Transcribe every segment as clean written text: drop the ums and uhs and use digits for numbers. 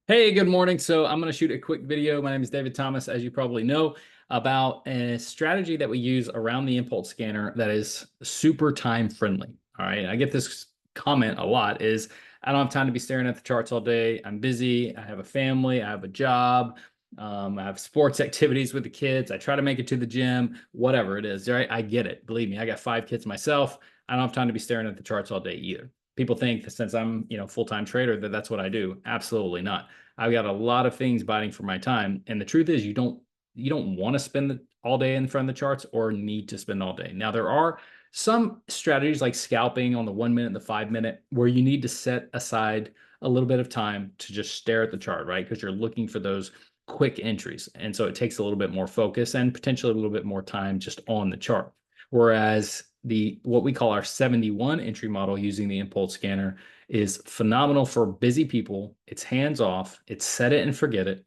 Hey, good morning. So I'm going to shoot a quick video. My name is David Thomas, as you probably know, about a strategy that we use around the Impulse scanner that is super time friendly. All right. I get this comment a lot is I don't have time to be staring at the charts all day. I'm busy. I have a family. I have a job. I have sports activities with the kids. I try to make it to the gym, whatever it is. Right. I get it. Believe me, I got 5 kids myself. I don't have time to be staring at the charts all day either. People think that since I'm, full-time trader, that that's what I do. Absolutely not. I've got a lot of things biting for my time. And the truth is you don't want to spend all day in front of the charts or need to spend all day. Now there are some strategies like scalping on the 1 minute, the 5 minute, where you need to set aside a little bit of time to just stare at the chart, right? Because you're looking for those quick entries. And so it takes a little bit more focus and potentially a little bit more time just on the chart. Whereas the what we call our 71 entry model using the Impulse scanner is phenomenal for busy people. It's hands off, it's set it and forget it,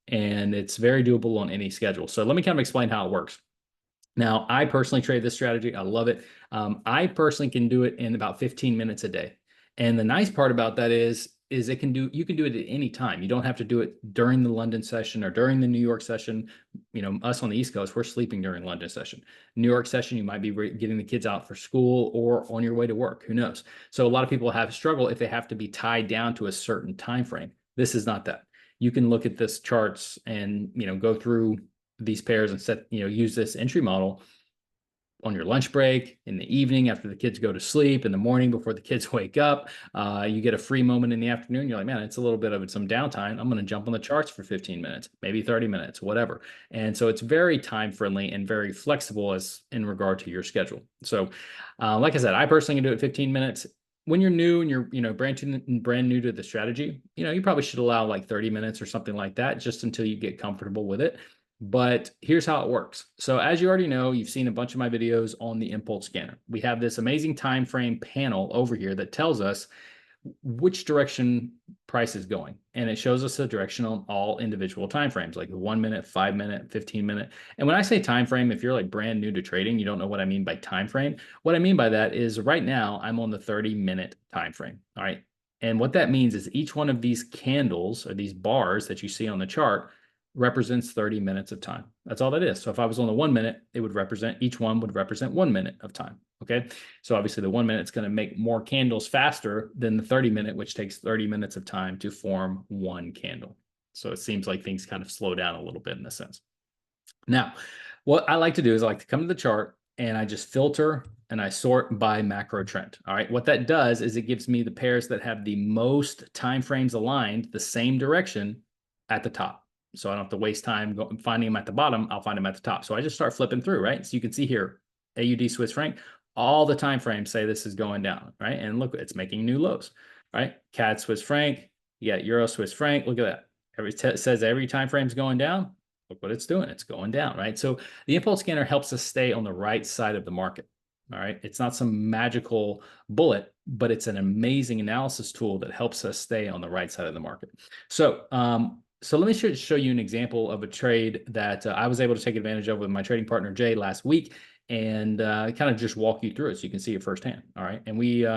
and it's very doable on any schedule. So let me kind of explain how it works. Now, I personally trade this strategy. I love it. I personally can do it in about 15 minutes a day. And the nice part about that is you can do it at any time. You don't have to do it during the London session or during the New York session. Us on the East Coast, we're sleeping during London session. New York session, you might be getting the kids out for school or on your way to work. Who knows? So a lot of people have struggle if they have to be tied down to a certain time frame. This is not that. You can look at this charts and go through these pairs and use this entry model on your lunch break, in the evening after the kids go to sleep, in the morning before the kids wake up. You get a free moment in the afternoon. You're like, man, it's a little bit of some downtime. I'm going to jump on the charts for 15 minutes, maybe 30 minutes, whatever. And so it's very time friendly and very flexible as in regard to your schedule. So, like I said, I personally can do it 15 minutes. When you're new and you're brand new to the strategy, you probably should allow like 30 minutes or something like that, just until you get comfortable with it. But here's how it works. So as you already know, you've seen a bunch of my videos on the Impulse scanner. We have this amazing time frame panel over here that tells us which direction price is going. And it shows us the direction on all individual time frames, like the 1 minute, 5 minute, 15 minute. And when I say time frame, if you're like brand new to trading, you don't know what I mean by time frame. What I mean by that is right now I'm on the 30-minute time frame. All right. And what that means is each one of these candles or these bars that you see on the chart represents 30 minutes of time. That's all that is. So if I was on the 1 minute, each one would represent 1 minute of time. Okay. So obviously the 1 minute is going to make more candles faster than the 30-minute, which takes 30 minutes of time to form one candle. So it seems like things kind of slow down a little bit in a sense. Now, what I like to do is I like to come to the chart and I just filter and I sort by macro trend. All right. What that does is it gives me the pairs that have the most time frames aligned the same direction at the top. So I don't have to waste time finding them at the bottom. I'll find them at the top. So I just start flipping through, right? So you can see here, AUD Swiss franc, all the time frames say this is going down, right? And look, it's making new lows, right? CAD Swiss franc, you got Euro Swiss franc. Look at that. It says every time frame is going down. Look what it's doing. It's going down, right? So the Impulse scanner helps us stay on the right side of the market. All right. It's not some magical bullet, but it's an amazing analysis tool that helps us stay on the right side of the market. So, let me show you an example of a trade that I was able to take advantage of with my trading partner, Jay, last week, and kind of just walk you through it so you can see it firsthand. All right. And we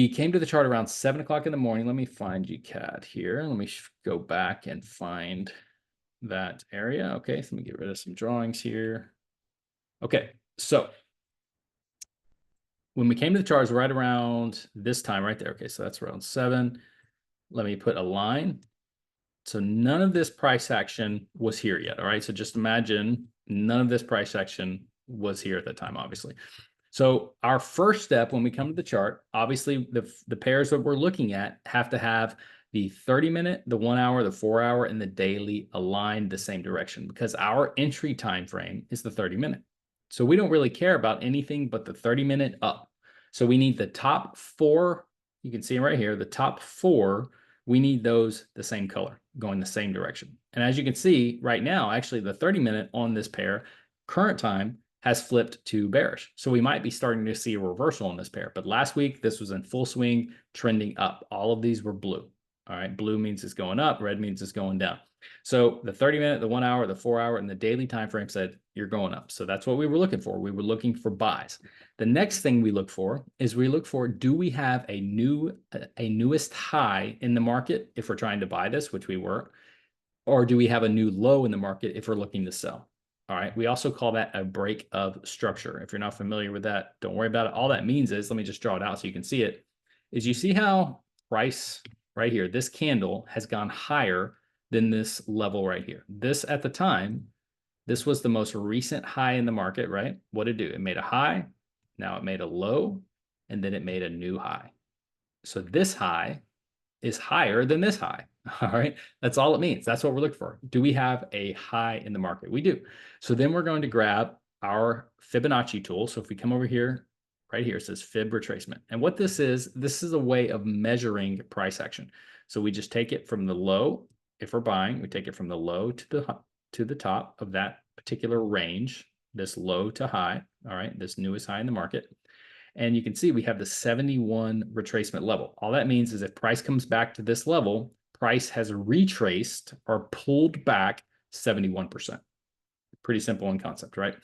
came to the chart around 7 o'clock in the morning. Let me find GCAD here. Let me go back and find that area. Okay. So let me get rid of some drawings here. Okay. So when we came to the charts right around this time right there. Okay. So that's around 7. Let me put a line. So none of this price action was here yet. All right. So just imagine none of this price action was here at the time, obviously. So our first step when we come to the chart, obviously the pairs that we're looking at have to have the 30-minute, the 1 hour, the 4 hour, and the daily aligned the same direction because our entry time frame is the 30-minute. So we don't really care about anything but the 30-minute up. So we need the top 4. You can see right here, the top 4. We need those the same color, going the same direction. And as you can see right now, actually the 30-minute on this pair, current time, has flipped to bearish. So we might be starting to see a reversal on this pair. But last week, this was in full swing, trending up. All of these were blue. All right. Blue means it's going up. Red means it's going down. So the 30-minute, the 1 hour, the 4 hour, and the daily time frame said you're going up. So that's what we were looking for. We were looking for buys. The next thing we look for is do we have a newest high in the market if we're trying to buy this, which we were, or do we have a new low in the market if we're looking to sell? All right. We also call that a break of structure. If you're not familiar with that, don't worry about it. All that means is, let me just draw it out so you can see it, is you see how price right here, this candle has gone higher than this level right here. This at the time, this was the most recent high in the market, right? What did it do? It made a high, now it made a low, and then it made a new high. So this high is higher than this high. All right. That's all it means. That's what we're looking for. Do we have a high in the market? We do. So then we're going to grab our Fibonacci tool. So if we come over here, right here, it says Fib retracement. And what this is a way of measuring price action. So we just take it from the low. If we're buying, we take it from the low to the top of that particular range, this low to high. All right. This newest high in the market. And you can see we have the 71 retracement level. All that means is if price comes back to this level, price has retraced or pulled back 71%. Pretty simple in concept, right?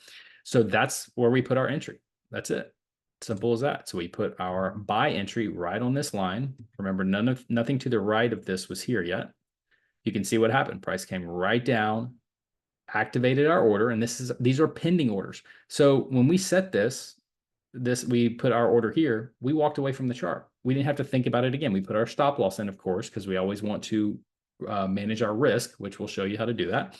So that's where we put our entry. That's it. Simple as that. So we put our buy entry right on this line. Remember, nothing to the right of this was here yet. You can see what happened. Price came right down, activated our order, and these are pending orders. So when we set this, we put our order here, we walked away from the chart. We didn't have to think about it again. We put our stop loss in, of course, because we always want to manage our risk, which we'll show you how to do that.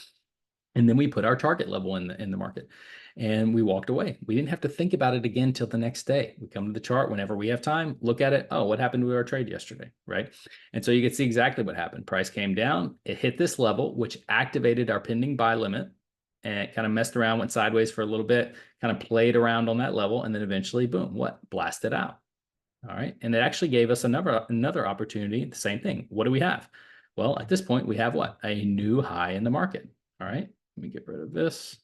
And then we put our target level in the market, and we walked away. We didn't have to think about it again till the next day. We come to the chart whenever we have time, look at it. Oh, what happened to our trade yesterday, right? And so you can see exactly what happened. Price came down, it hit this level, which activated our pending buy limit, and it kind of messed around, went sideways for a little bit, kind of played around on that level, and then eventually, boom, what? Blasted out. All right. And it actually gave us another opportunity, the same thing. What do we have? Well, at this point, we have what? A new high in the market. All right. Let me get rid of this.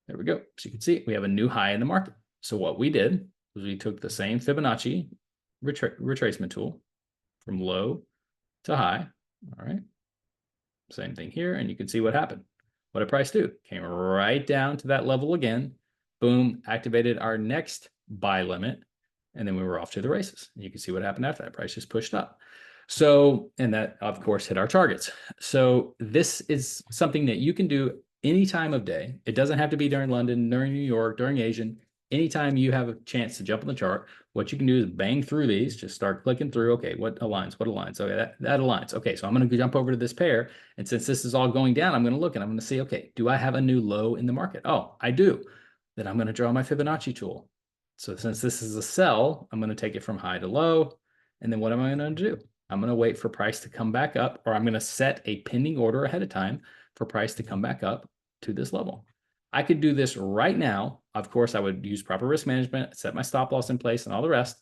There we go. So you can see we have a new high in the market. So what we did was we took the same Fibonacci retracement tool from low to high. All right. Same thing here. And you can see what happened. What did price do? Came right down to that level again. Boom, activated our next buy limit. And then we were off to the races. And you can see what happened after that. Price just pushed up. So, and that of course hit our targets. So this is something that you can do any time of day. It doesn't have to be during London, during New York, during Asian. Anytime you have a chance to jump on the chart, what you can do is bang through these, just start clicking through. Okay, what aligns? Okay, that aligns. Okay, so I'm going to jump over to this pair. And since this is all going down, I'm going to look and I'm going to see, okay, do I have a new low in the market? Oh, I do. Then I'm going to draw my Fibonacci tool. So since this is a sell, I'm going to take it from high to low. And then what am I going to do? I'm going to wait for price to come back up, or I'm going to set a pending order ahead of time for price to come back up to this level. I could do this right now. Of course, I would use proper risk management, set my stop loss in place and all the rest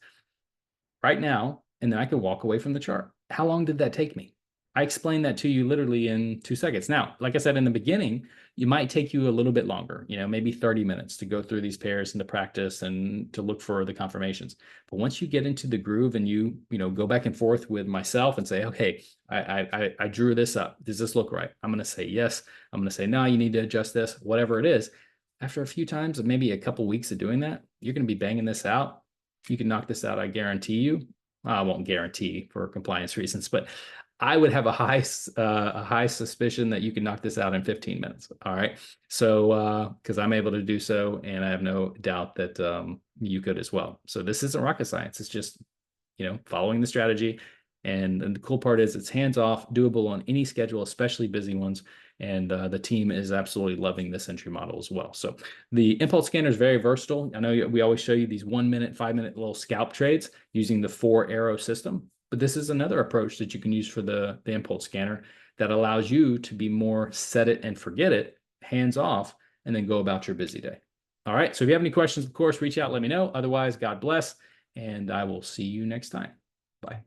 right now, and then I could walk away from the chart. How long did that take me? I explained that to you literally in 2 seconds. Now, like I said in the beginning, it might take you a little bit longer, maybe 30 minutes to go through these pairs and to practice and to look for the confirmations. But once you get into the groove and you go back and forth with myself and say, okay, I drew this up. Does this look right? I'm going to say yes. I'm going to say, no, you need to adjust this, whatever it is. After a few times, maybe a couple weeks of doing that, you're going to be banging this out. You can knock this out, I guarantee you. I won't guarantee for compliance reasons, but I would have a high suspicion that you can knock this out in 15 minutes. All right. So, because I'm able to do so, and I have no doubt that you could as well. So this isn't rocket science. It's just, following the strategy. And the cool part is it's hands off, doable on any schedule, especially busy ones. And the team is absolutely loving this entry model as well. So the Impulse Scanner is very versatile. I know we always show you these 1 minute, 5 minute little scalp trades using the 4-arrow system. But this is another approach that you can use for the Impulse Scanner that allows you to be more set it and forget it, hands off, and then go about your busy day. All right. So if you have any questions, of course, reach out, let me know. Otherwise, God bless, and I will see you next time. Bye.